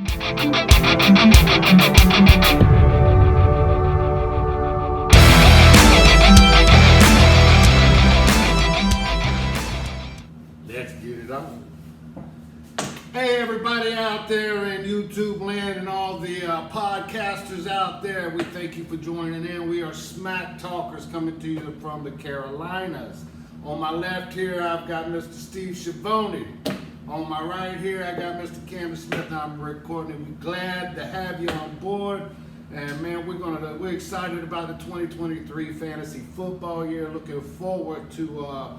Let's get it on. Hey, everybody out there in YouTube land and all the podcasters out there, we thank you for joining in. We are Smacktalkers coming to you from the Carolinas. On my left here, I've got Mr. Steve Schiavone. On my right here, I got Mr. Camden Smith. I'm Rick Courtney. We're glad to have you on board. And man, we're excited about the 2023 fantasy football year. Looking forward to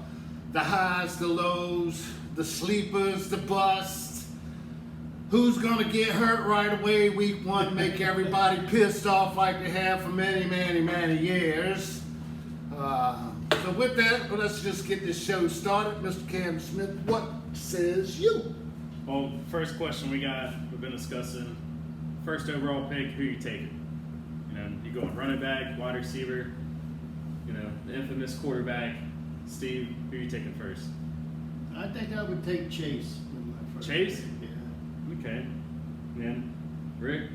the highs, the lows, the sleepers, the busts. Who's gonna get hurt right away week one, make everybody pissed off like they have for many, many, many years. So with that, let's just get this show started. Mr. Cam Smith, what says you? Well, first question we've been discussing, first overall pick, who you taking? You going running back, wide receiver, the infamous quarterback. Steve, who you taking first? I think I would take Chase. Chase? Pick. Yeah. Okay. Then, Rick?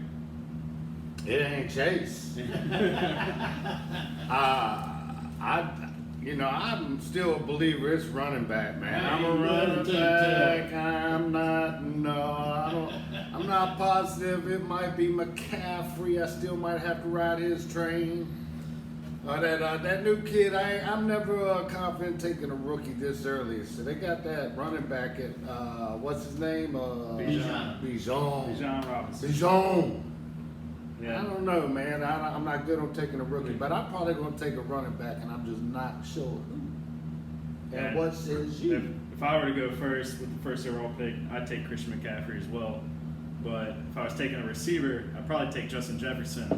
It ain't Chase. I'm still a believer it's running back, man. I'm a running back. I'm not positive. It might be McCaffrey. I still might have to ride his train. That new kid, I'm never confident taking a rookie this early. So they got that running back at, what's his name? Bijan Robinson. Bijan. Yeah. I don't know, man. I'm not good on taking a rookie, but I'm probably going to take a running back, and I'm just not sure who. And what says you? If I were to go first with the first overall pick, I'd take Christian McCaffrey as well. But if I was taking a receiver, I'd probably take Justin Jefferson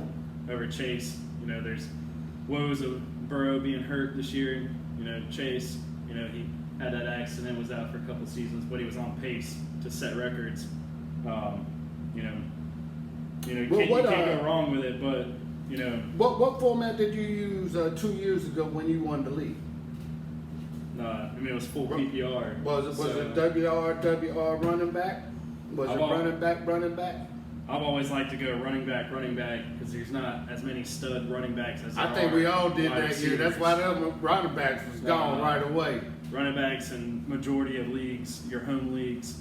over Chase. There's woes of Burrow being hurt this year. Chase, he had that accident, was out for a couple seasons, but he was on pace to set records. You can't go wrong with it, but What format did you use 2 years ago when you won the league? it was full PPR. Was it WR running back? Was it running back? I've always liked to go running back, because there's not as many stud running backs as there are. I think we all did that receivers. year. That's why the running backs was gone right away. Running backs in majority of leagues, your home leagues,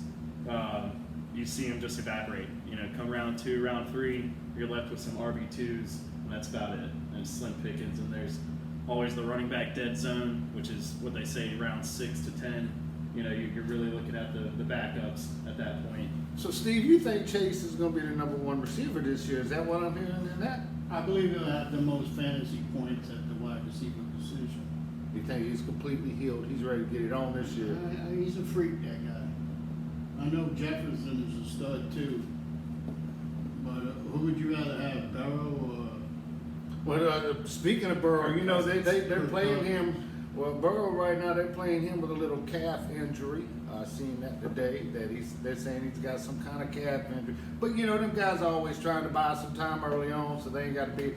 you see them just evaporate. Come round 2, round 3, you're left with some RB2s, and that's about it. And slim pickings, and there's always the running back dead zone, which is what they say round 6 to 10. You're really looking at the backups at that point. So, Steve, you think Chase is going to be the number 1 receiver this year? Is that what I'm hearing in that? I believe he'll have the most fantasy points at the wide receiver position. You think he's completely healed? He's ready to get it on this year? He's a freak, that guy. I know Jefferson is a stud too. But who would you rather have, Burrow or? Well, speaking of Burrow, they're playing him. Well, Burrow right now, they're playing him with a little calf injury. I seen that today, that they're saying he's got some kind of calf injury. But, them guys are always trying to buy some time early on, so they ain't got to be.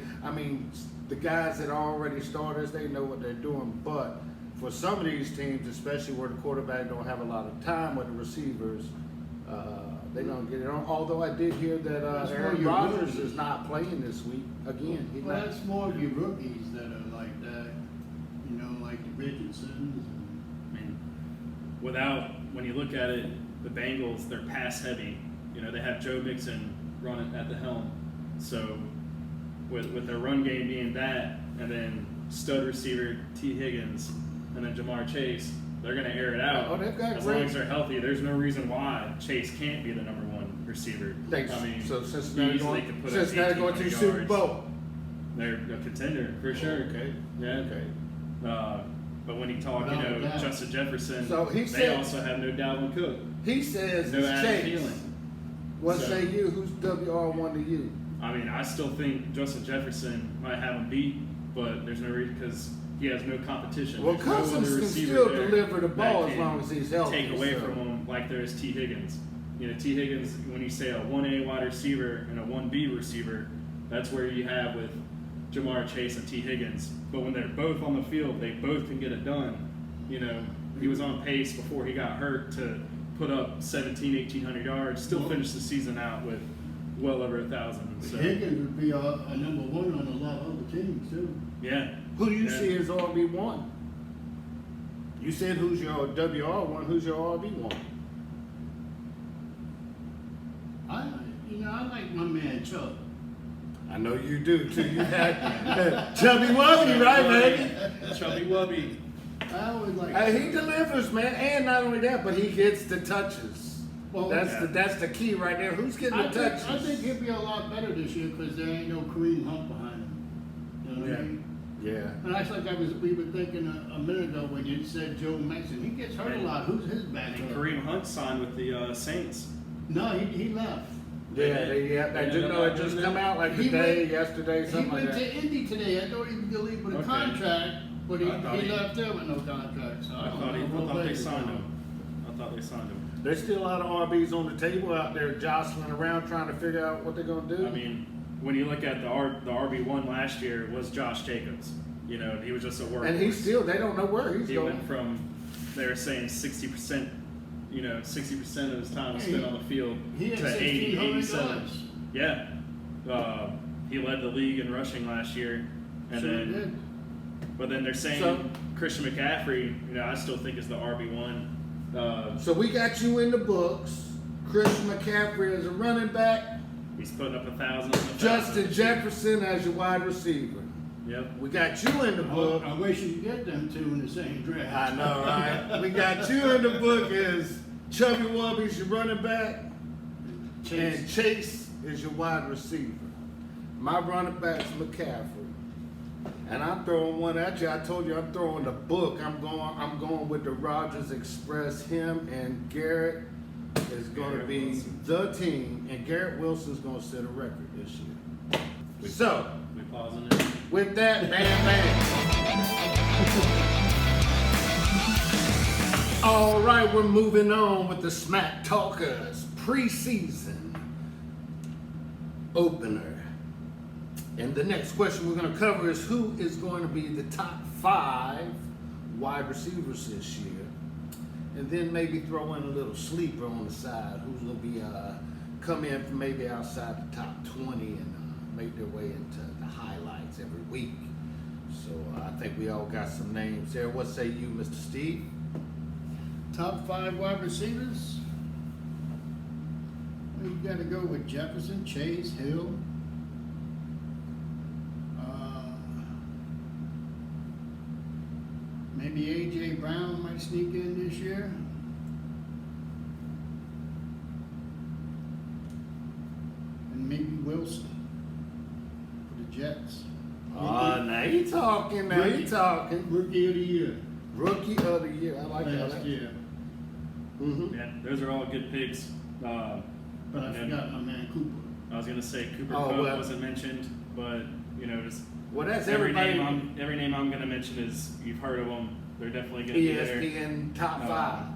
The guys that are already starters, they know what they're doing. But for some of these teams, especially where the quarterback don't have a lot of time with the receivers, they don't get it on. Although I did hear that Aaron Rodgers is not playing this week again. That's more of your rookies that are like that. Like the Richardsons. When you look at it, the Bengals, they're pass heavy. They have Joe Mixon running at the helm. So with their run game being that, and then stud receiver T. Higgins, and then Jamar Chase, they're going to air it out. As long as they're healthy, there's no reason why Chase can't be the number 1 receiver. So Cincinnati going to the Super Bowl. They're a contender for sure. Okay. Yeah. Okay. But when you talk, Justin Jefferson, they also have no Dalvin Cook. He says no it's Chase. Feeling. What say you? Who's WR1 to you? I still think Justin Jefferson might have him beat, but there's no reason because he has no competition. Well, Cousins can still deliver the ball as long as he's healthy. Take away from him like there is T. Higgins. T. Higgins, when you say a 1A wide receiver and a 1B receiver, that's where you have with Jamar Chase and T. Higgins. But when they're both on the field, they both can get it done. He was on pace before he got hurt to put up 1,800 yards, still finish the season out with well over 1,000. So Higgins would be a number one on a lot of other teams too. yeah. Who do you Yeah. see as RB1? You said who's your WR1, who's your RB1? I like my man Chubb. I know you do too. You had Chubby Wubby, right, baby? Chubby Wubby. I always like. He delivers, man, and not only that, but he gets the touches. Well, That's the key right there. Who's getting the touches? I think he'll be a lot better this year because there ain't no Kareem Hunt behind him. You know what I mean? Yeah. And that's like we were thinking a minute ago when you said Joe Mixon. He gets hurt a lot. Who's his And backup? Kareem Hunt signed with the Saints. No, he left. It just come out like yesterday, He something like went that. to Indy today. I thought he was gonna leave with a Okay. contract, but I thought he he- left there with no contract. So I I don't thought know. they signed him. I thought they signed him. There's still a lot of RBs on the table out there jostling around trying to figure out what they're gonna do. I mean, when you look at the RB1 last year was Josh Jacobs. You know, he was just a workhorse. and they don't know where he's He going. went from, they were saying 60%, 60% of his time was spent on the field He had to 80, 1,600 87. yards. Yeah. He led the league in rushing last year. And Sure then, did. but then they're saying So- Christian McCaffrey, I still think is the RB1. So we got you in the books. Christian McCaffrey as a running back. He's putting up 1,000. Justin Jefferson as your wide receiver. Yep. We got you in the book. I wish you could get them two in the same draft. I know, right? We got you in the book as Chubby Wubby's your running back. And Chase is your wide receiver. My running back's McCaffrey. And I'm throwing one at you. I told you I'm throwing the book. I'm going with the Rogers Express. Him and Garrett is going to be Wilson. the team. And Garrett Wilson's going to set a record this year. So, We pausing it. with that, bam, bam. All right, we're moving on with the Smacktalkers preseason opener. And the next question we're going to cover is who is going to be the top 5 wide receivers this year. And then maybe throw in a little sleeper on the side who's going to be come in from maybe outside the top 20 and make their way into the highlights every week. So I think we all got some names there. What say you, Mr. Steve? Top 5 wide receivers. Well, you got to go with Jefferson, Chase, Hill. Maybe A.J. Brown might sneak in this year. And maybe Wilson for the Jets. Now you talking. Now you talking. Rookie of the year. Rookie of the year. I like Last that. year. Mm-hmm. Yeah, those are all good picks. But I And then- forgot my man Cooper. I was gonna say Cooper Oh, Kupp well. wasn't mentioned, but just Well, that's every everybody. name I'm gonna mention is you've heard of them. They're definitely gonna be there. ESPN top Uh, 5.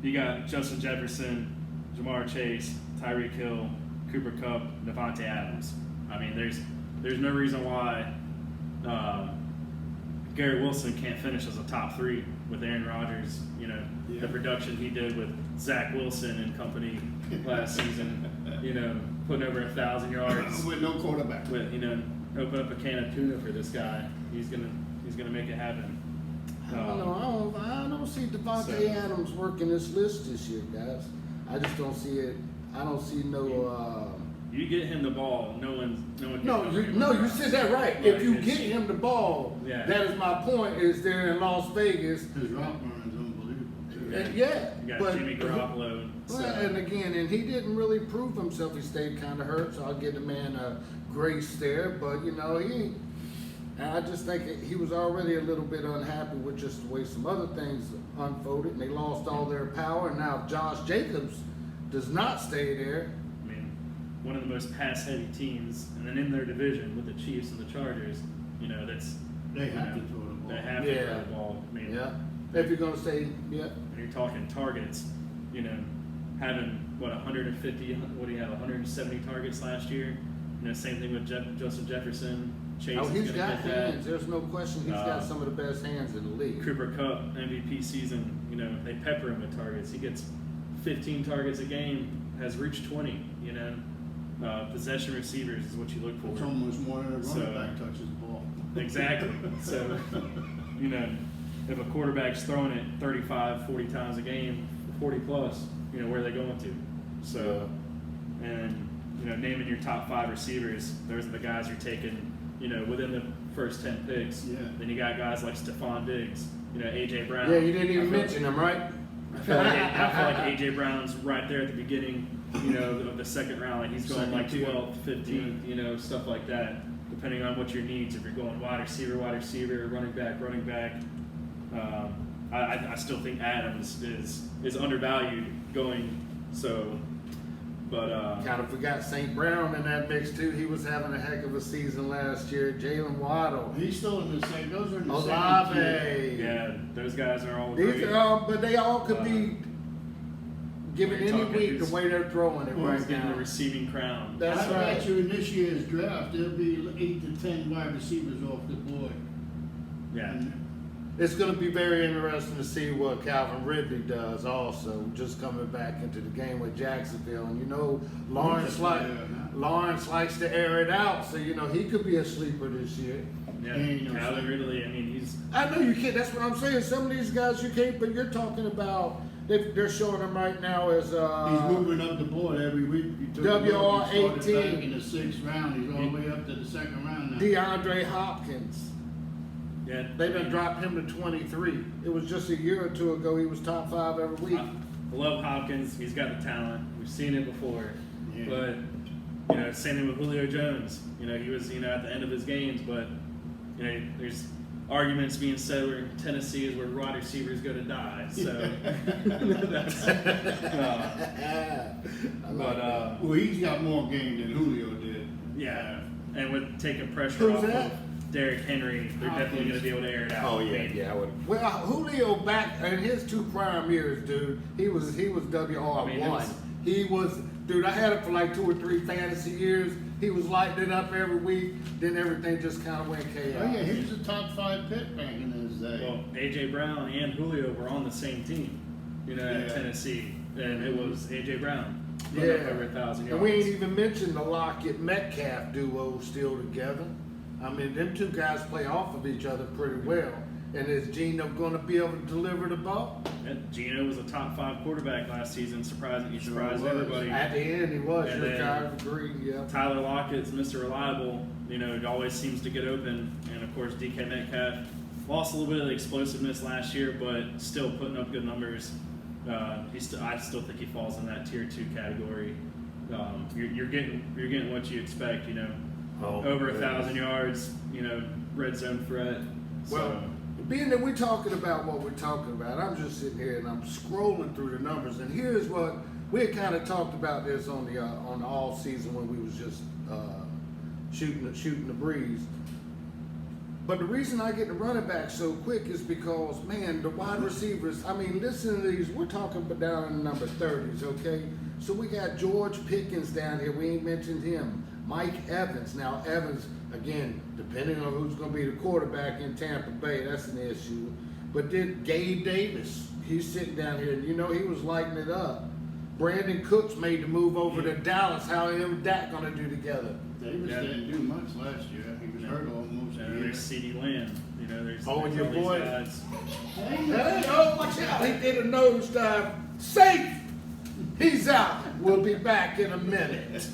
You got Justin Jefferson, Jamar Chase, Tyreek Hill, Cooper Kupp, Devontae Adams. I mean, there's no reason why Garrett Wilson can't finish as a top 3 with Aaron Rodgers. Yeah. The production he did with Zach Wilson and company last season. Putting over 1,000 yards. With no quarterback. With open up a can of tuna for this guy. He's gonna make it happen. I don't know. I don't see Devontae Adams working this list this year, guys. I just don't see it. I don't see no. You get him the ball, no one can cover him. You said that right. If you get him the ball, Yeah. that is my point. Is there in Las Vegas? His route run's unbelievable. Too. Yeah, You got but Jimmy Garoppolo. well, and again, he didn't really prove himself. He stayed kind of hurt, so I'll give the man a grace there. But I just think he was already a little bit unhappy with just the way some other things unfolded, and they lost all their power. And now if Josh Jacobs does not stay there, I mean, one of the most pass-heavy teams, and then in their division with the Chiefs and the Chargers, that's They have to throw the ball. they have to Yeah. throw the ball. I mean, yeah. If you're gonna say, yeah, when you're talking targets, having 150, what do you have, 170 targets last year? Same thing with Justin Jefferson. Chase oh, is he's gonna got get that. hands. There's no question. He's got some of the best hands in the league. Cooper Kupp, MVP season, they pepper him with targets. He gets 15 targets a game, has reached 20. You know, possession receivers is what you look It's for. almost more than a running So- back touches the ball. Exactly. So, you know, if a quarterback's throwing it 35, 40 times a game, 40 plus, you know, where are they going to? So, and, you know, naming your top 5 receivers, those are the guys you're taking, you know, within the first 10 picks. Yeah. Then you got guys like Stephon Diggs, you know, A.J. Brown. Yeah, you didn't even mention him, right? I feel like A.J. Brown's right there at the beginning, you know, of the second round. Like he's going like Second tier. 12th, 15th, you know, stuff like that, depending on what your needs. If you're going wide receiver, running back. I still think Adams is undervalued going. So, but Kind of forgot St. Brown in that mix too. He was having a heck of a season last year. Jalen Waddle, He's still in the same. Those are in the same tier. Olave. yeah, those guys are all These great. are all, but they all could be given We're any talking week the who's- way they're throwing it Well, right He's getting the now. receiving crown. That's I right. bet you in this year's draft there'll be 8 to 10 wide receivers off the board. Yeah. It's going to be very interesting to see what Calvin Ridley does also, just coming back into the game with Jacksonville. And you know, Lawrence likes to air it out, so you know he could be a sleeper this year. Yeah, And, Calvin Ridley. I mean, he's I know you can't. That's what I'm saying. Some of these guys you can't, but you're talking about. They're showing them right now as He's moving up the board every week. He took a look, he started WR18. back in the 6th round. He's all the way up to the 2nd round now. DeAndre Hopkins. yeah. They done dropped him to 23. It was just a year or two ago. He was top 5 every week. I love Hopkins. He's got the talent. We've seen it before. Yeah. But, you know, same thing with Julio Jones. You know, he was, you know, at the end of his games, but, you know, there's arguments being said where Tennessee is where wide receivers go to die. So, that's, Well, he's got more game than Julio did. yeah. And with taking pressure Who's off that? of Derrick Henry, they're definitely going to be able to air it out. Oh yeah, yeah. I would. Well, Julio back in his 2 prime years, dude. He was WR1. I mean, it was- He was, dude. I had him for like 2 or 3 fantasy years. He was lighting it up every week. Then everything just kind of went chaos. Oh yeah, he was a top 5 pick back in his day. Well, A.J. Brown and Julio were on the same team, you know, at Yeah. Tennessee, and it was A.J. Brown. Yeah. Put up over 1,000 yards. And we ain't even mentioned the Lockett Metcalf duo still together. I mean, them 2 guys play off of each other pretty well. And is Geno going to be able to deliver the ball? And Geno was a top 5 quarterback last season. He surprised Sure was. everybody. At the end, he was. And Your then- guys agree, yeah. Tyler Lockett's Mr. Reliable. You know, he always seems to get open. And of course, DK Metcalf lost a little bit of the explosiveness last year, but still putting up good numbers. I still think he falls in that tier 2 category. You're getting what you expect. You know, over 1,000 yards. You know, red zone threat. So, Well, being that we're talking about what we're talking about, I'm just sitting here and I'm scrolling through the numbers, and here's what we had kind of talked about this on the all season when we was just shooting the breeze. But the reason I get the running back so quick is because, man, the wide receivers, I mean, listen to these. We're talking about down in the number 30s, okay? So we got George Pickens down here. We ain't mentioned him. Mike Evans. Now, Evans, again, depending on who's going to be the quarterback in Tampa Bay, that's an issue. But then Gabe Davis, he's sitting down here, and you know he was lighting it up. Brandon Cooks made the move over to Dallas. How him and Dak going to do together? Davis Yeah. didn't do much last year. He was hurt almost you a know, year. there's CeeDee Lamb. You know, there's Oh, and there's your all these boy. guys. Hey, oh, watch out. He did a nosedive. Safe. He's out. We'll be back in a minute.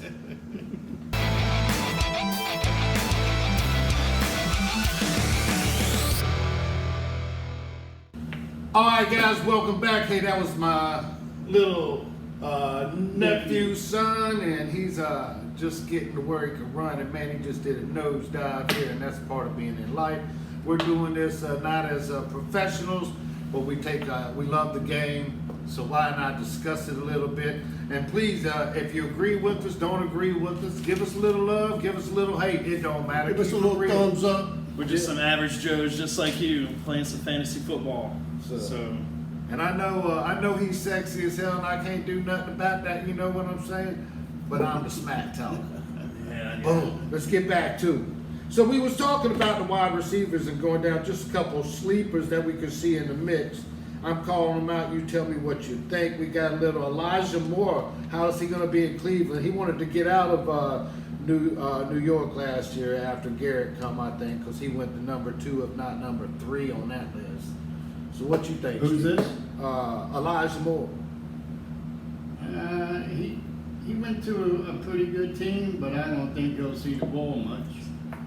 All right, guys, welcome back. Hey, that was my little nephew's son, and he's just getting to where he can run. And man, he just did a nosedive here, and that's part of being in life. We're doing this not as professionals, but we love the game, so why not discuss it a little bit? And please, if you agree with us, don't agree with us, give us a little love, give us a little hate. It don't matter. Give us a Keep it little real. thumbs up. We're just some average Joes just like you playing some fantasy football. So And I know he's sexy as hell, and I can't do nothing about that. You know what I'm saying? But I'm the smack talker. yeah. Boom. Let's get back to it. So we was talking about the wide receivers and going down just a couple of sleepers that we could see in the mix. I'm calling him out. You tell me what you think. We got a little Elijah Moore. How is he going to be in Cleveland? He wanted to get out of New York last year after Garrett come, I think, because he went to number 2, if not number 3 on that list. So what you think? Who's Steve? this? Elijah Moore. He went to a pretty good team, but I don't think he'll see the ball much.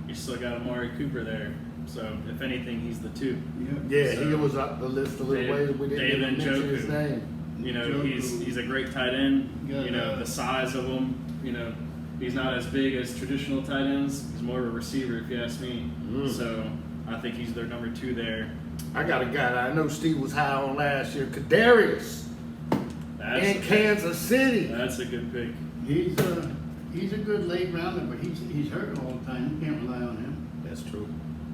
You still got Amari Cooper there. So if anything, he's the 2. Yeah, So, he was up the list a little ways. We didn't even mention his name. You know, Njoku. he's a great tight end. Yeah, You know, the size of him. You know, he's not as big as traditional tight ends. He's more of a receiver, if you ask me. So I think he's their number 2 there. I got a guy that I know Steve was high on last year, Kadarius in Kansas City. That's a good pick. He's a good late rounder, but he's hurt all the time. You can't rely on him. That's true.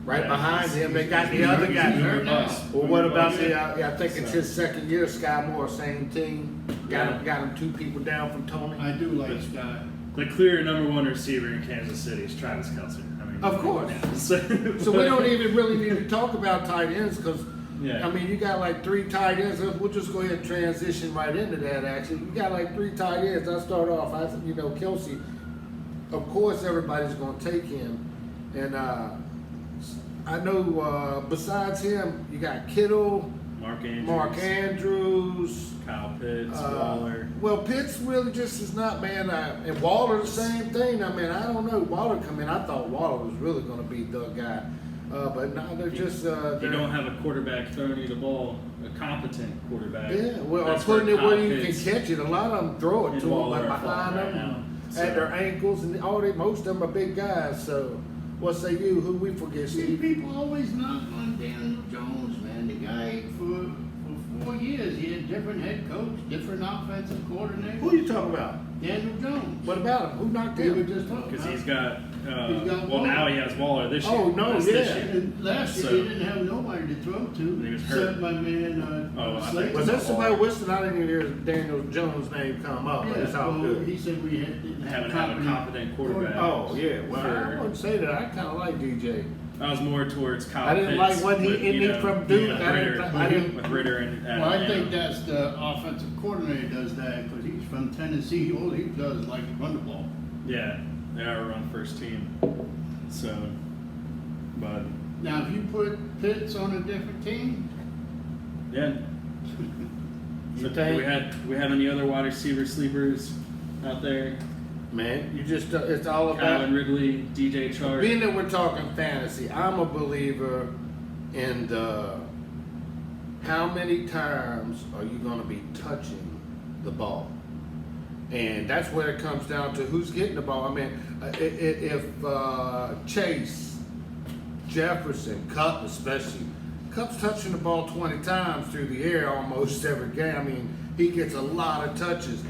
Right Yeah, behind him, they got the he's other hurt- guy. he's hurt now. Well, what about the? Yeah. I think it's his second year. Sky Moore, same team. Got him 2 people down from Tony. I do like Scott. The clear number 1 receiver in Kansas City is Travis Kelce. I mean, Of course. So So we don't even really need to talk about tight ends because, Yeah. I mean, you got like 3 tight ends. We'll just go ahead and transition right into that. Actually, you got like 3 tight ends. I start off. Kelce. Of course, everybody's going to take him, and I know besides him, you got Kittle, Mark Andrews. Kyle Pitts, Waller. Well, Pitts really just is not, man. And Waller the same thing. I mean, I don't know. Waller come in. I thought Waller was really going to be the guy, but now they're just. You don't have a quarterback throwing you the ball, a competent quarterback. Yeah, well, or That's putting where it where Kyle you can Pitts catch it. A lot of them throw it and to them Waller like are behind falling right them, now. at their ankles, and most of them are big guys. So, what say you? Who we forget, See, Steve? people always knock on Daniel Jones, man. The guy for 4 years, he had different head coach, different offensive coordinator. Who you talking about? Daniel Jones. What about him? Who knocked We were him? just talking Because about. he's got, He's got well, Waller. now he has Waller this year. Oh, no, That's yeah. this year. And last year, So- he didn't have nobody to throw to. He was except hurt. my man, Oh, I think- Slayton. Was that somebody whistling? I didn't even hear Daniel Jones' name come up. But Yeah, it's all well, good. he said we didn't Haven't had a competent quarterback. Oh yeah, well I For- wouldn't say that. I kind of like DJ. I was more towards Kyle I didn't Pitts like what he with, ended from Duke. with I Ritter, didn't. with Ritter and Well, I think Alabama. that's the offensive coordinator does that because he's from Tennessee. All he does is like run the ball. Yeah, they are a run first team. So, but Now, if you put Pitts on a different team, yeah. You So think? we have any other wide receiver sleepers out there? Man, you just it's all about Calvin Ridley, DJ Chark. being that we're talking fantasy. I'm a believer in how many times are you going to be touching the ball, and that's where it comes down to who's getting the ball. I mean, if Chase, Jefferson, Kupp especially. Kupp's touching the ball 20 times through the air almost every game. I mean, he gets a lot of touches.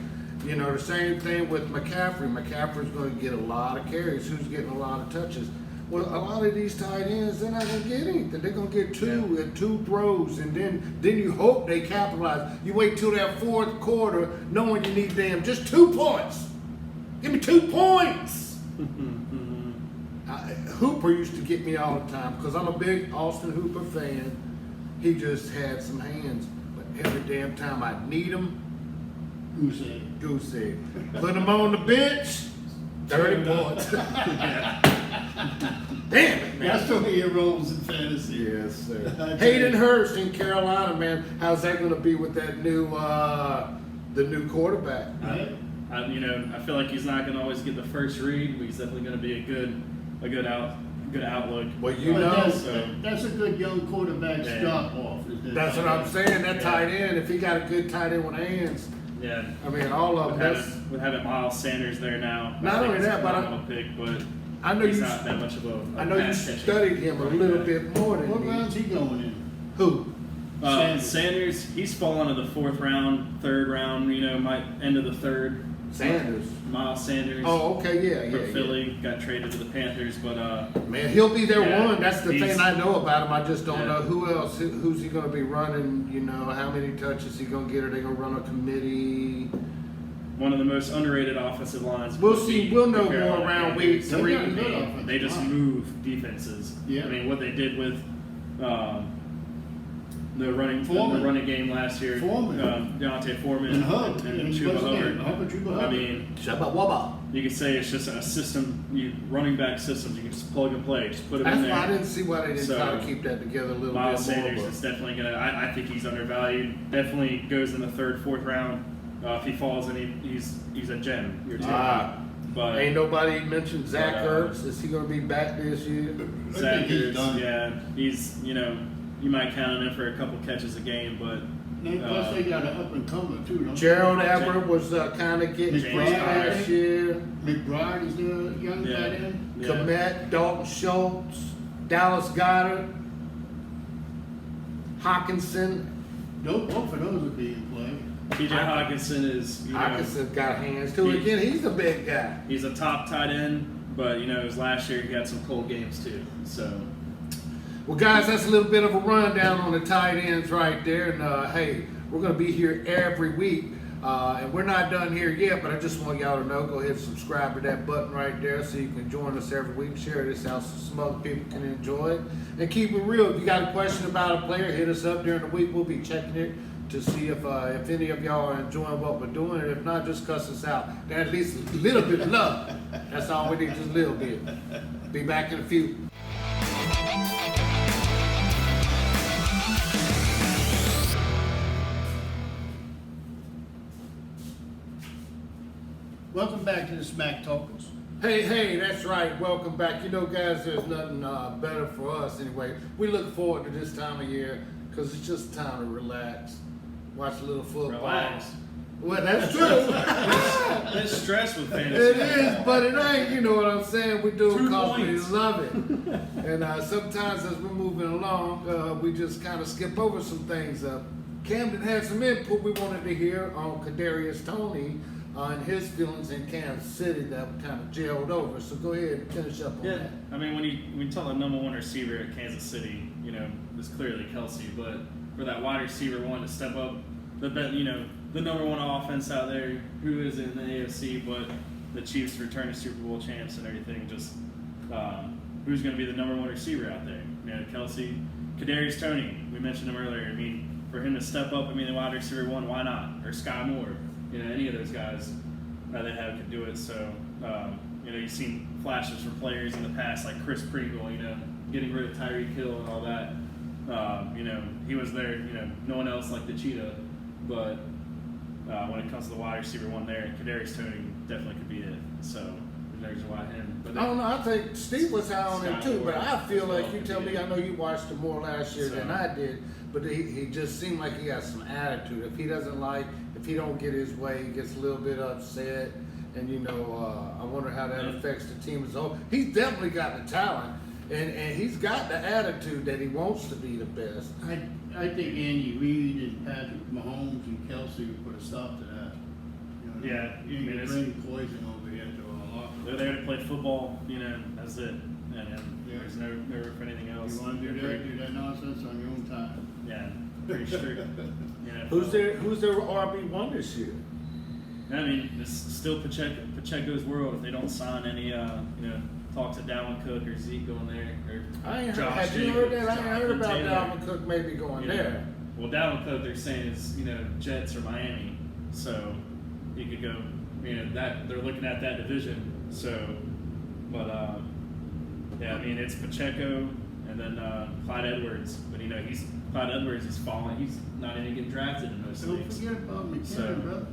You know, the same thing with McCaffrey. McCaffrey's going to get a lot of carries. Who's getting a lot of touches? Well, a lot of these tight ends, they're not going to get anything. They're going to get two throws, and then you hope they capitalize. You wait till that fourth quarter, knowing you need them just 2 points. Give me 2 points. Hooper used to get me all the time because I'm a big Austin Hooper fan. He just had some hands, but every damn time I need him, who's it? goose egg. Put him on the bench, 30 points. Damn it, man. That's the way it rolls in fantasy. Yes, sir. Hayden Hurst in Carolina, man. How's that going to be with that new, the new quarterback? I feel like he's not going to always get the first read, but he's definitely going to be a good outlook. Well, you But know, that's a good young quarterback Yeah. drop off. that's what I'm saying. That Yeah. tight end, if he got a good tight end with hands, Yeah. I mean, all of them. That's, With having Miles Sanders there now. Not I think only it's that, a but phenomenal pick, but I know he's you. not that much of a I know you pass catching studied him a little back. bit more than What me. round's he going in? Who? Sanders, he's fallen to the 4th round, 3rd round, might end of the 3rd. Sanders. Miles Sanders Oh, okay, yeah, from yeah, Philly got traded to the Panthers, but yeah. Man, he'll be their Yeah, one. That's the he's- thing I know about him. I just don't Yeah. know who else. Who's he going to be running? You know, how many touches he going to get? Are they going to run a committee? one of the most underrated offensive lines. We'll would see. be We'll know the Carolina more around Panthers. week They got 3. a good offensive They just line. move defenses. Yeah. I mean, what they did with the running game last year. Deontay Foreman And Hub. and Chuba Hubbard. I mean, Shabba wabba. you could say it's just a system, running back systems. You can just plug and play, just put them in That's there. why I didn't see why they didn't try to keep that together a little Miles bit Sanders more. is definitely gonna. I think he's undervalued. Definitely goes in the third, fourth round. If he falls in, he's a gem. You're but ain't nobody mentioned Zach Ertz. Is he going to be back this year? Zach he's Ertz, done. yeah, he's you might count on him for a couple catches a game, but Plus they got an up and comer too, don't they? Gerald Everett was kind of getting James free Conner. last year. McBride is the young tight end. Yeah. Komet, Dalton Schultz, Dallas Goedert, Hawkinson. Both of those would be in play. TJ Hawkinson is Hawkinson got hands too. Again, he's a big guy. He's a top tight end, but it was last year he had some cold games too. So. Well, guys, that's a little bit of a rundown on the tight ends right there. And hey, we're going to be here every week. And we're not done here yet, but I just want y'all to know, go ahead and subscribe to that button right there so you can join us every week. Share this out so some other people can enjoy it. And keep it real. If you got a question about a player, hit us up during the week. We'll be checking it to see if any of y'all are enjoying what we're doing. And if not, just cuss us out. Then at least a little bit of love. That's all we need, just a little bit. Be back in a few. Welcome back to the Smacktalkers. Hey, that's right. Welcome back. Guys, there's nothing better for us anyway. We look forward to this time of year because it's just time to relax, watch a little football. Relax. Well, that's true. It's stress with fantasy. It is, but it ain't. You know what I'm saying? We do it 2 because we points. love it. And sometimes as we're moving along, we just kind of skip over some things. Camden had some input we wanted to hear on Kadarius Toney and his feelings in Kansas City that kind of gelled over. So go ahead and finish up on that. I mean, when you tell the number one receiver at Kansas City, it's clearly Kelsey, but for that wide receiver one to step up, the number one offense out there, who is in the AFC, but the Chiefs returning Super Bowl champs and everything, just who's going to be the number one receiver out there? Kelsey, Kadarius Toney, we mentioned him earlier. I mean, for him to step up, the wide receiver one, why not? Or Sky Moore. Any of those guys that they have can do it. So, you've seen flashes from players in the past, like Chris Pringle, getting rid of Tyreek Hill and all that. He was there, no one else like the Cheetah. But when it comes to the wide receiver one there, Kadarius Toney definitely could be it. So, there's why him. But I don't know. I think Steve was high on him too, but I feel like you tell me. I know you watched him more last year than I did, but he just seemed like he got some attitude. If he don't get his way, he gets a little bit upset, and I wonder how that affects the team as a whole. He's definitely got the talent, and he's got the attitude that he wants to be the best. I think Andy Reid and Patrick Mahomes and Kelsey would put a stop to that. Yeah, You can bring poison over here to our locker room. they're there to play football, that's it. And there's no room for anything else. You want to do that nonsense on your own time. Yeah, pretty strict. Who's their RB1 this year? It's still Pacheco's world. If they don't sign any, talk to Dalvin Cook or Zeke going there, or I ain't heard. Josh Have you heard that? I ain't Jacobs, heard about Taylor. Dalvin Cook maybe going there. Well, Dalvin Cook, they're saying is Jets or Miami, so he could go. That they're looking at that division. So, but it's Pacheco and then Clyde Edwards. But Clyde Edwards is falling. He's not even getting drafted in most Don't leagues. forget about McKinnon, So- brother.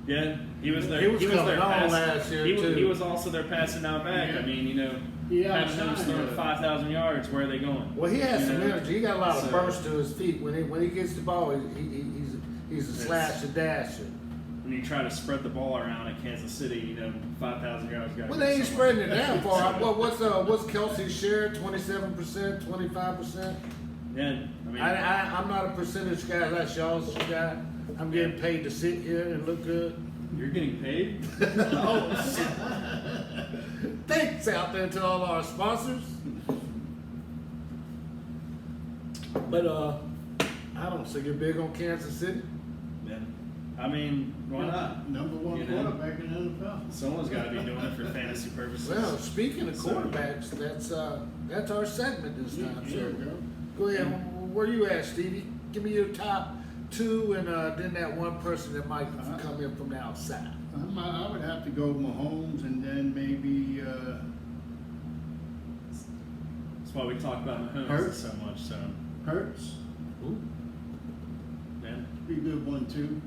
Yeah, he was there. He was coming their on last year, too. He was also their passing down back. Yeah. Having them throwing 5,000 yards. Where are they going? Well, he has some You know? energy. He got a lot of So- burst to his feet. When he gets the ball, he's a slasher dasher. When you try to spread the ball around at Kansas City, 5,000 yards. Got Well, they ain't spreading it that far. What's Kelsey's share? 27%, 25%. Yeah, I'm not a percentage guy. That's y'all's guy. I'm getting paid to sit here and look good. you're getting paid. Thanks out there to all our sponsors. But I don't see you're big on Kansas City. Yeah. Why not? Number one quarterback in the NFL. Someone's got to be doing it for fantasy purposes. Well, speaking of So- quarterbacks, that's our segment this time. Yeah, So go. go ahead. where you at, Stevie? Give me your top two, and then that one person that might come in from the outside. I would have to go Mahomes, and then maybe That's why we talk about Mahomes Hurts? so much. So, Hurts. Ooh. man, Be a good one too.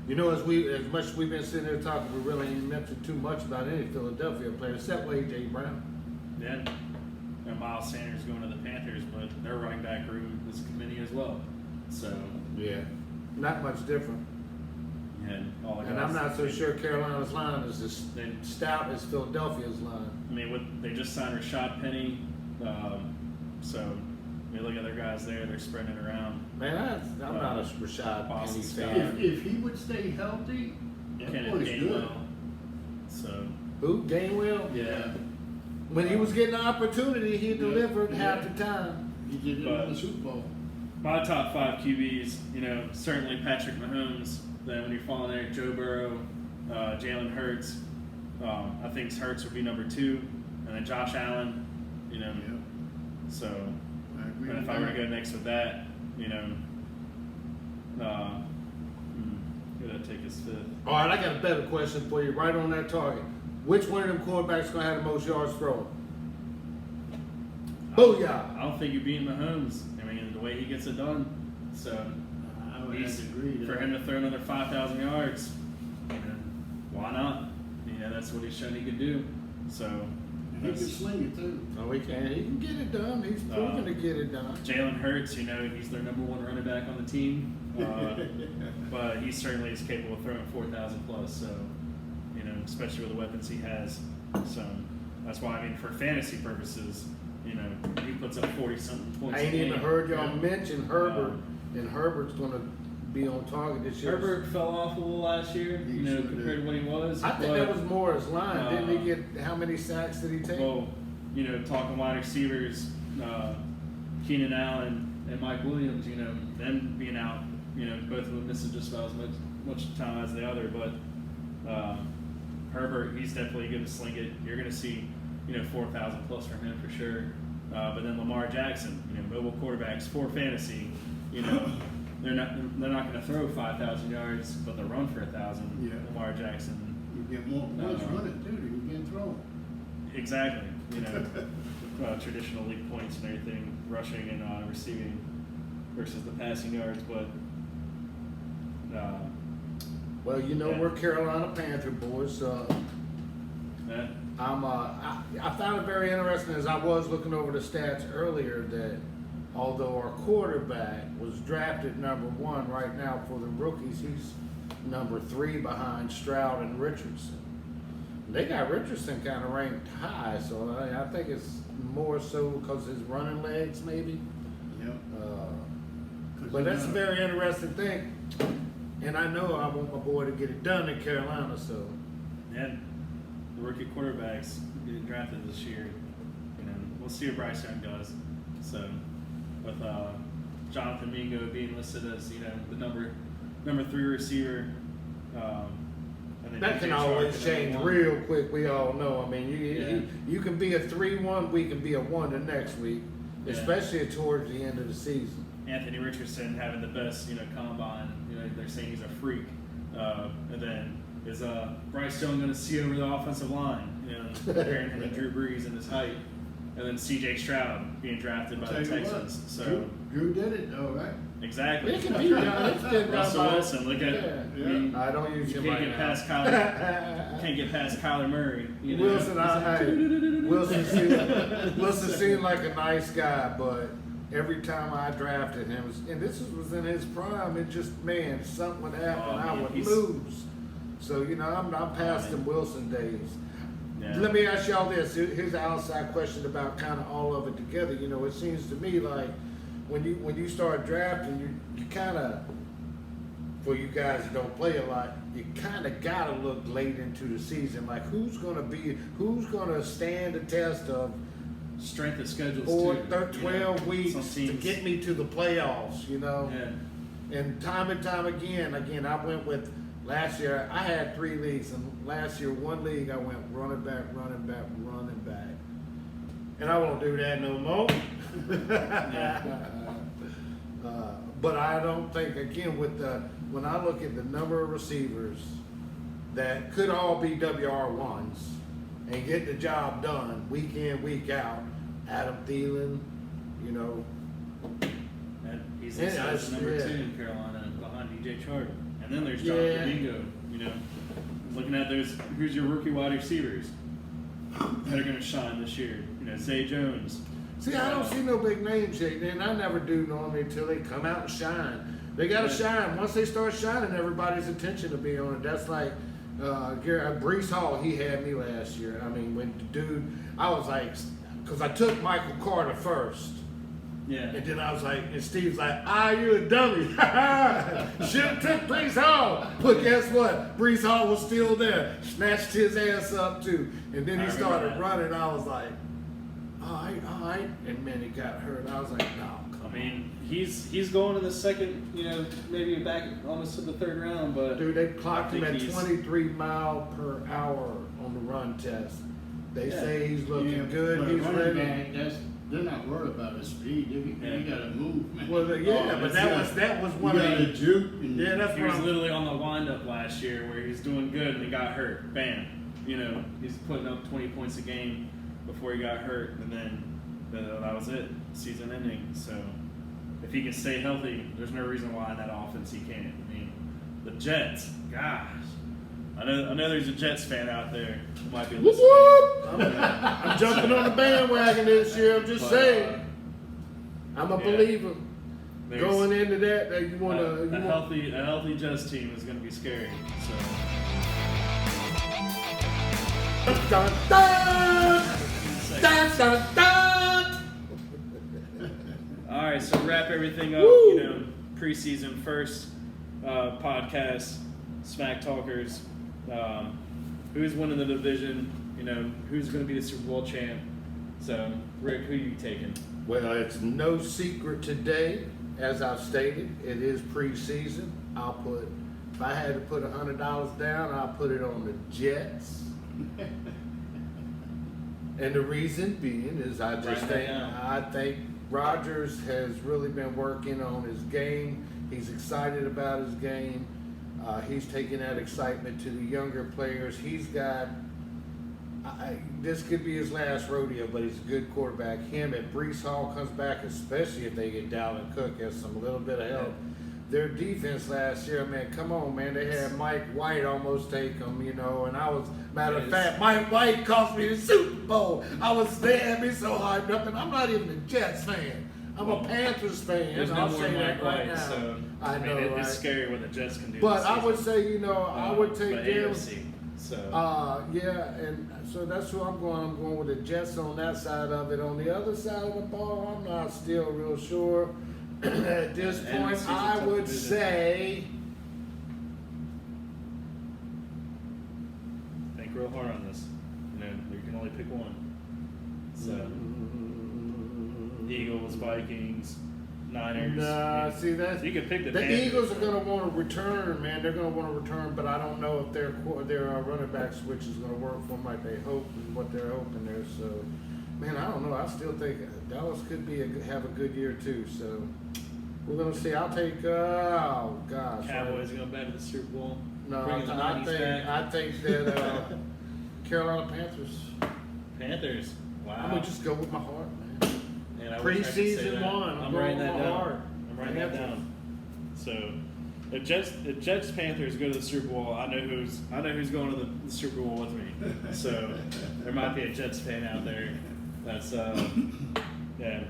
You know, as much as we've been sitting there talking, we really ain't mentioned too much about any Philadelphia player except A.J. Brown. yeah. And Miles Sanders going to the Panthers, but their running back room is committee as well. So, Yeah. Not much different. and all the guys. And I'm not so sure Carolina's line is as stout as Philadelphia's line. I mean, they just signed Rashad Penny, so you look at their guys there; they're spreading it around. Man, I'm not a Rashad Boston Penny Scott. fan. If he would stay healthy, that Kenneth boy's good. Gainwell. So, Who? Gainwell? yeah. When he was getting the opportunity, he delivered Yeah. half the time. He did it But- in the Super Bowl. My top 5 QBs, certainly Patrick Mahomes. Then when you're falling there, Joe Burrow, Jalen Hurts. I think Hurts would be number 2, and then Josh Allen. Yeah, So, I agree. and if with I were to that. go next with that, who would I take as 5th? All right, I got a better question for you, right on that target. Which one of them quarterbacks gonna have the most yards throwing? Booyah! I don't think you're beating Mahomes. I mean, the way he gets it done. So, I would have to agree. for him to throw another 5,000 yards, why not? That's what he's shown he can do. So, He can sling it too. No, he can. He can get it done. He's proven to get it done. Jalen Hurts, he's their number 1 running back on the team, but he certainly is capable of throwing 4,000 plus. So, especially with the weapons he has. So that's why for fantasy purposes, he puts up 40-something points. I ain't a even game. heard y'all mention Herbert, and Herbert's gonna be on target this year. Herbert fell off a little last year, He sure compared did. to what he was. I think but, that was more his line. Didn't he get how many sacks did he take? Well, talking wide receivers, Keenan Allen and Mike Williams, them being out, both of them missing just about as much time as the other. But Herbert, he's definitely going to sling it. You're going to see, 4,000 plus from him for sure. But then Lamar Jackson, mobile quarterbacks for fantasy, they're not going to throw 5,000 yards, but they'll run for 1,000. Yeah. Lamar Jackson. You get more points running too. You can throw. Exactly. Traditional league points and everything, rushing and receiving versus the passing yards, but Well, Yeah. we're Carolina Panther boys. yeah, I found it very interesting as I was looking over the stats earlier that although our quarterback was drafted number 1 right now for the rookies, he's number 3 behind Stroud and Richardson. They got Richardson kind of ranked high, so I think it's more so because his running legs maybe. Yep. But that's a very interesting thing. And I know I want my boy to get it done in Carolina, so. and the rookie quarterbacks getting drafted this year. We'll see what Bryce Young does. So, with Jonathan Mingo being listed as the number 3 receiver. And then That DJ can Chark always at change number 1. real quick. We all know. I mean, you can be a 3 1 week and be a 1 the next week, Yeah. especially towards the end of the season. Anthony Richardson having the best, combine. They're saying he's a freak. And then is Bryce Young going to see over the offensive line? Comparing him to Drew Brees and his height. And then C.J. Stroud being drafted by Tell the you what, Texans. So Drew did it though, right? exactly. It can be done. It's been done Russell by- Wilson. Look at. Yeah. I mean, I don't use you him can't right get now. past Kyler. Can't get past Kyler Murray. Wilson seemed like a nice guy, but every time I drafted him, and this was in his prime, it just, something would happen, I would lose. So, I'm past them Wilson days. Yeah. Let me ask y'all this. Here's an outside question about kind of all of it together. It seems to me like when you start drafting, you kind of, for you guys that don't play a lot, you kind of got to look late into the season. Like who's going to stand the test of Strength of schedules 12 Some weeks to teams- get me to the playoffs, Yeah. And time again, I went with last year. I had 3 leagues, and last year 1 league I went running back, and I won't do that no more. But I don't think, again, when I look at the number of receivers that could all be WR1s and get the job done week in, week out, Adam Thielen, you know. And he's listed as number 2 in Carolina behind DJ Chark. And then there's Jonathan Mingo, you know. Looking at who's your rookie wide receivers that are going to shine this year? You know, Zay Jones. See, I don't see no big names yet, and I never do normally until they come out and shine. They got to shine. Once they start shining, everybody's attention will be on it. That's like Brees Hall, he had me last year. I mean, when the dude, I was like, because I took Michael Carter first. Yeah. And then I was like, and Steve's like, you a dummy. Should have took Brees Hall. But guess what? Brees Hall was still there. Snatched his ass up too. And then he started running. I was like, all right. And man, he got hurt. I was like, no. I mean, he's going to the second, you know, maybe back almost to the 3rd round, but dude, they clocked him at 23 mile per hour on the run test. They say he's looking good. He's ready. They're not worried about his speed. You got to move, man. Well, but that was one of the juke. That's he was literally on the windup last year where he was doing good and he got hurt. Bam. You know, he's putting up 20 points a game before he got hurt, and then that was it. Season ending. So if he can stay healthy, there's no reason why in that offense he can't. I mean, the Jets, gosh. I know there's a Jets fan out there who might be listening. I'm jumping on the bandwagon this year. I'm just saying. I'm a believer. Going into that you want to. A healthy Jets team is going to be scary. So. Dun, dun, dun, dun, dun. All right, so wrap everything up. You know, preseason first podcast, Smacktalkers. Who's winning the division? You know, who's going to be the Super Bowl champ? So, Rick, who are you taking? Well, it's no secret today, as I've stated, it is preseason. If I had to put $100 down, I'll put it on the Jets. And the reason being is I think Rodgers has really been working on his game. He's excited about his game. He's taking that excitement to the younger players. He's got, this could be his last rodeo, but he's a good quarterback. Him and Brees Hall comes back, especially if they get Dalvin Cook as some little bit of help. Their defense last year, man, come on, man. They had Mike White almost take them, you know, and I was, matter of fact, Mike White cost me the Super Bowl. They had me so hyped up, and I'm not even a Jets fan. I'm a Panthers fan. There's no more Mike White, so I know, right? It's scary what the Jets can do. But I would say, you know, I would take them. AFC, so. Yeah, and so that's who I'm going. I'm going with the Jets on that side of it. On the other side of the ball, I'm not still real sure. At this point, I would say. Think real hard on this. You know, you can only pick one. So. Eagles, Vikings, Niners. Nah, see that's you can pick the Panthers, Eagles are going to want to return, man. They're going to want to return, but I don't know if their running back switch is going to work for them like they hope and what they're hoping there. So, man, I don't know. I still think Dallas could have a good year too. So we're going to see. I'll take. Oh gosh. Cowboys going back to the Super Bowl. No, I think that Carolina Panthers. Panthers. Wow. I'm gonna just go with my heart, man. Preseason one. I'm writing that down. I'm writing that down. So, if Jets Panthers go to the Super Bowl, I know who's going to the Super Bowl with me. So there might be a Jets fan out there. That's yeah,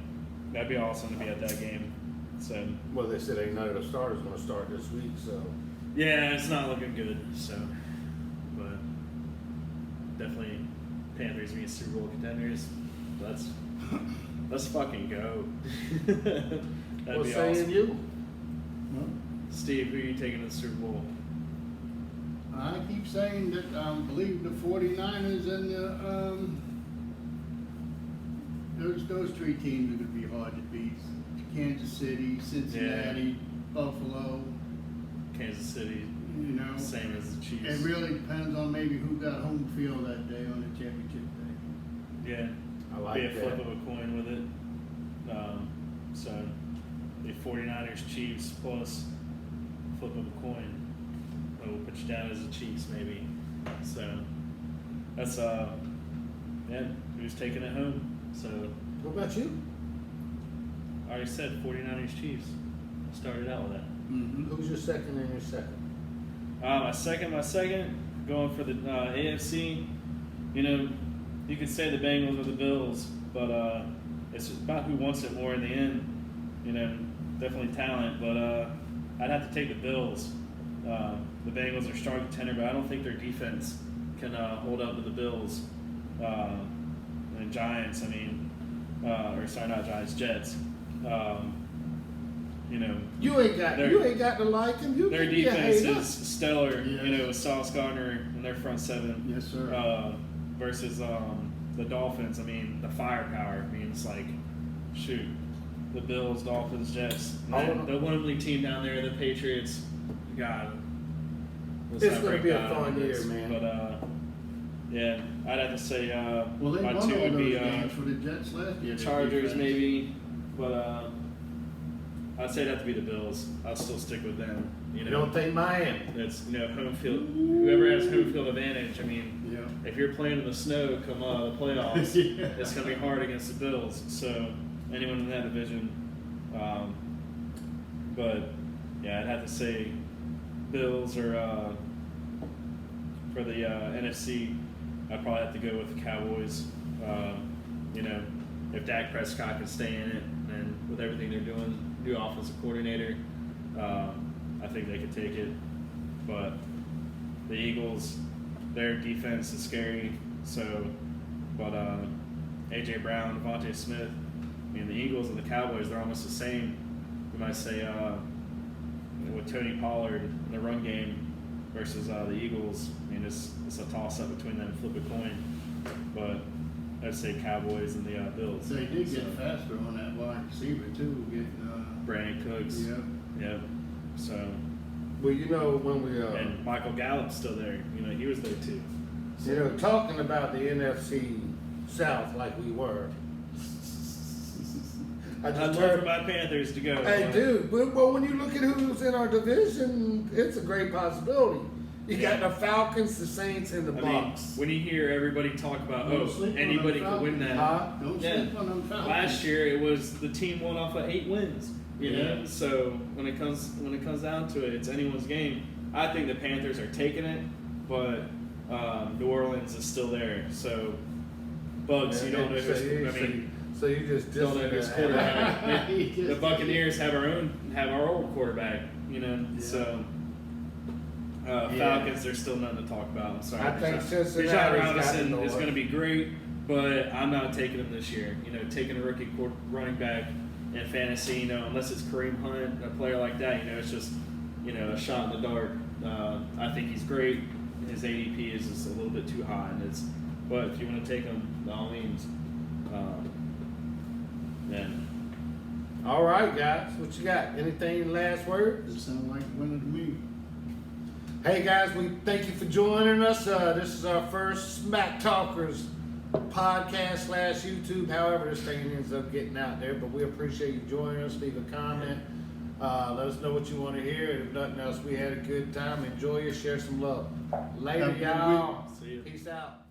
that'd be awesome to be at that game. So. Well, they said ain't none of the starters going to start this week, so. Yeah, it's not looking good. So, but definitely Panthers being Super Bowl contenders. Let's fucking go. That'd be awesome. You? Steve, who are you taking to the Super Bowl? I keep saying that I believe the 49ers and those three teams are going to be hard to beat. Kansas City, Cincinnati, Buffalo. Kansas City, you know, same as the Chiefs. It really depends on maybe who got home field that day on the championship day. Yeah. I like be a that. flip of a coin with it. So, the 49ers, Chiefs plus flip of a coin. We'll put you down as the Chiefs maybe. So that's who's taking it home. So What about you? I already said 49ers, Chiefs. Started out with that. Mm-hmm. Who's your second and your second? My second, going for the AFC. You know, you could say the Bengals or the Bills, but it's about who wants it more in the end. You know, definitely talent, but I'd have to take the Bills. The Bengals are strong contender, but I don't think their defense can hold up to the Bills. And Giants, I mean, or sorry, not Giants, Jets. You know, You ain't got to like him. You their can be a defense hater. is stellar. Yes. You know, with Sauce Gardner and their front seven. Yes, sir. Versus the Dolphins. I mean, the firepower. I mean, it's like, shoot, the Bills, Dolphins, Jets. And the one team down there, the Patriots. God, let's It's not gonna break be a down fun on this. year, man. But yeah, I'd have to say Well, they my won two all would those be games for the Jets last year. their Chargers defense. maybe, but I'd say it'd have to be the Bills. I'll still stick with them. You You know, don't think Miami? it's home field. Whoever has home field advantage. I mean, Yeah. if you're playing in the snow come the playoffs, Yeah. it's gonna be hard against the Bills. So anyone in that division, but yeah, I'd have to say Bills or for the NFC, I'd probably have to go with the Cowboys. You know, if Dak Prescott can stay in it, and with everything they're doing, new offensive coordinator, I think they could take it. But the Eagles, their defense is scary. So, but AJ Brown, Devontae Smith, I mean the Eagles and the Cowboys, they're almost the same. You might say with Tony Pollard in the run game versus the Eagles. I mean it's a toss up between them, flip a coin. But I'd say Cowboys and the Bills. They did get So, faster on that wide receiver too. Brandon Cooks. Yeah. Yep. So Well, you know when we and Michael Gallup's still there. You know he was there too. you know talking about the NFC South like we were. I I'd just love heard. for my Panthers to go. Hey, dude, but when you look at who's in our division, it's a great possibility. You got the Falcons, the Saints, and the I mean, Bucks. when you hear everybody talk about, Don't sleep on anybody them could win that. Huh? Don't Yeah. sleep on them Falcons. Last year it was the team won off of 8 wins. You know, Yeah. so when it comes down to it, it's anyone's game. I think the Panthers are taking it, but New Orleans is still there. So Bugs, you don't know who's. So you just don't know who's dissing quarterback. He The just- Buccaneers have our old quarterback. You know, Yeah. so. Yeah. Falcons, there's still nothing to talk about. I'm sorry. I think Bijan Cincinnati's got the Robinson door. is going to be great, but I'm not taking him this year. You know, taking a rookie running back in fantasy, you know, unless it's Kareem Hunt, a player like that, you know, it's just, you know, a shot in the dark. I think he's great. His ADP is just a little bit too high, but if you want to take him, by all means, then. All right, guys, what you got? Anything last word? It sounds like winning to me. Hey guys, we thank you for joining us. This is our first Smacktalkers podcast / YouTube. However, this thing ends up getting out there, but we appreciate you joining us. Leave a comment. Let us know what you want to hear. And if nothing else, we had a good time. Enjoy it. Share some love. Later, Have a good y'all. week. See ya. Peace out.